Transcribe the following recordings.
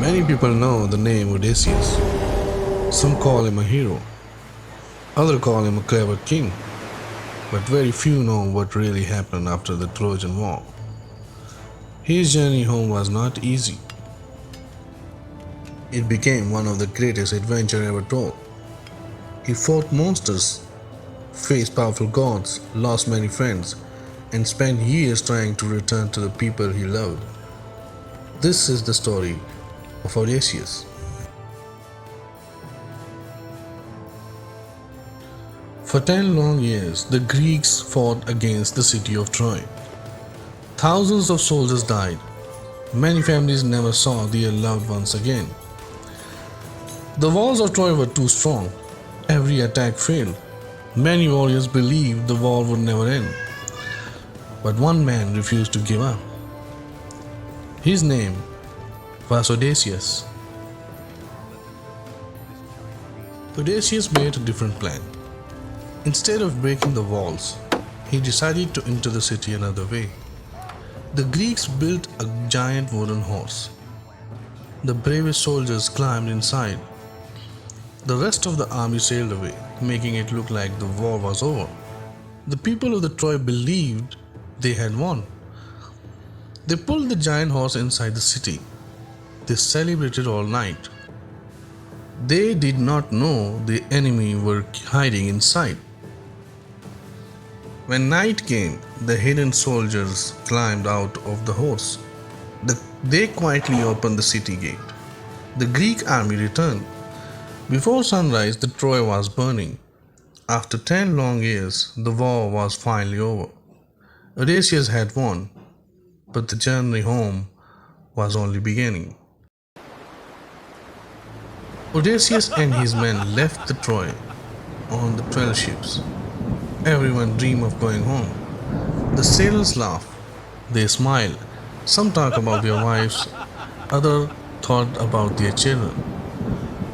Many people know the name Odysseus. Some call him a hero, others call him a clever king, but very few know what really happened after the Trojan War. His journey home was not easy. It became one of the greatest adventures ever told. He fought monsters, faced powerful gods, lost many friends, and spent years trying to return to the people he loved. This is the story of Odysseus. For 10 long years, the Greeks fought against the city of Troy. Thousands of soldiers died. Many families never saw their loved ones again. The walls of Troy were too strong. Every attack failed. Many warriors believed the war would never end. But one man refused to give up. His name was Odysseus. Odysseus made a different plan. Instead of breaking the walls, he decided to enter the city another way. The Greeks built a giant wooden horse. The bravest soldiers climbed inside. The rest of the army sailed away, making it look like the war was over. The people of the Troy believed they had won. They pulled the giant horse inside the city. They celebrated all night. They did not know the enemy were hiding inside. When night came, the hidden soldiers climbed out of the horse. They quietly opened the city gate. The Greek army returned. Before sunrise, the Troy was burning. After 10 long years, the war was finally over. Odysseus had won, but the journey home was only beginning. Odysseus and his men left the Troy on the 12 ships. Everyone dreamed of going home. The sailors laugh, they smile. Some talk about their wives, others thought about their children.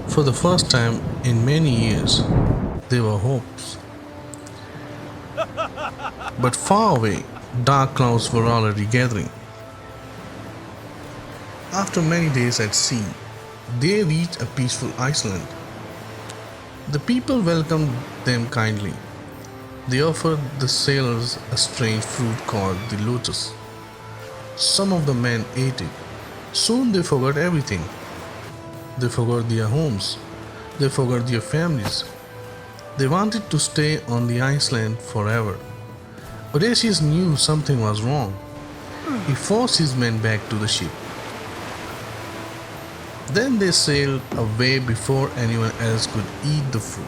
For the first time in many years, there were hopes. But far away, dark clouds were already gathering. After many days at sea, they reached a peaceful island. The people welcomed them kindly. They offered the sailors a strange fruit called the lotus. Some of the men ate it. Soon they forgot everything. They forgot their homes. They forgot their families. They wanted to stay on the island forever. Odysseus knew something was wrong. He forced his men back to the ship. Then they sailed away before anyone else could eat the fruit.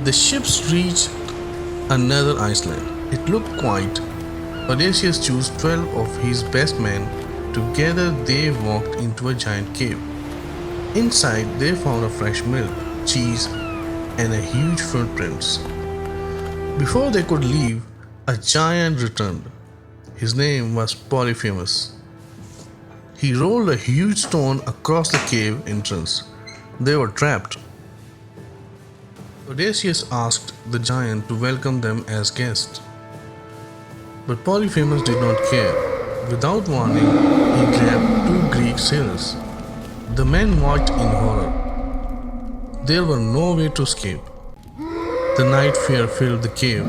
The ships reached another island. It looked quiet. Odysseus chose 12 of his best men. Together they walked into a giant cave. Inside they found a fresh milk, cheese, and a huge footprints. Before they could leave, a giant returned. His name was Polyphemus. He rolled a huge stone across the cave entrance. They were trapped. Odysseus asked the giant to welcome them as guests. But Polyphemus did not care. Without warning, he grabbed 2 Greek sailors. The men watched in horror. There was no way to escape. The night fear filled the cave.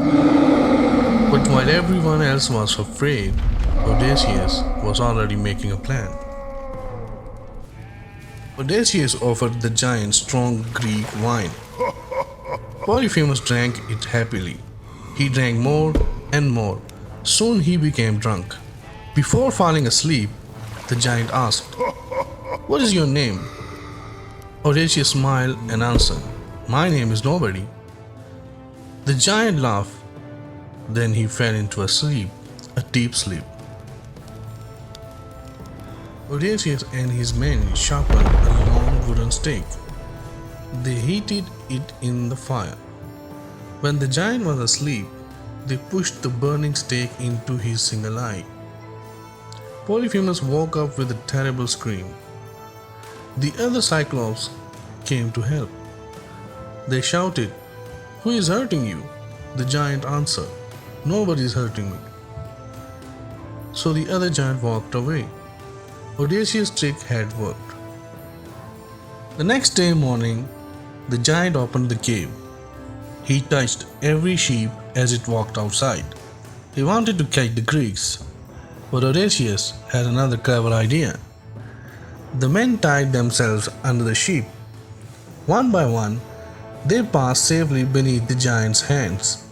But while everyone else was afraid, Odysseus was already making a plan. Odysseus offered the giant strong Greek wine. Polyphemus drank it happily. He drank more and more. Soon he became drunk. Before falling asleep, the giant asked, "What is your name?" Odysseus smiled and answered, "My name is Nobody." The giant laughed. Then he fell into a sleep, a deep sleep. Odysseus and his men sharpened a long wooden stake. They heated it in the fire. When the giant was asleep, they pushed the burning stake into his single eye. Polyphemus woke up with a terrible scream. The other Cyclops came to help. They shouted, "Who is hurting you?" The giant answered, "Nobody is hurting me." So the other giant walked away. Odysseus' trick had worked. The next day morning, the giant opened the cave. He touched every sheep as it walked outside. He wanted to catch the Greeks, but Odysseus had another clever idea. The men tied themselves under the sheep. One by one, they passed safely beneath the giant's hands.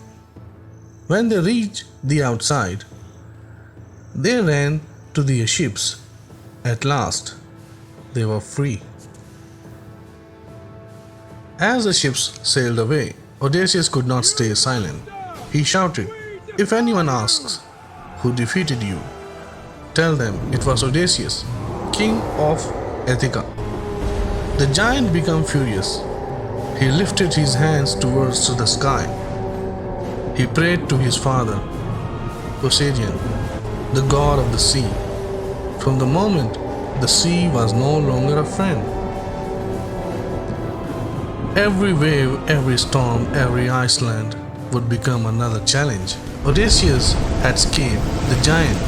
When they reached the outside, they ran to their ships. At last, they were free. As the ships sailed away, Odysseus could not stay silent. He shouted, "If anyone asks, 'Who defeated you?' tell them it was Odysseus, king of Ithaca." The giant became furious. He lifted his hands towards the sky. He prayed to his father, Poseidon, the god of the sea. From the moment, the sea was no longer a friend. Every wave, every storm, every iceland would become another challenge. Odysseus had escaped the giant,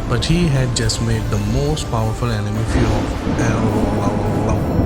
but he had just made the most powerful enemy fear of.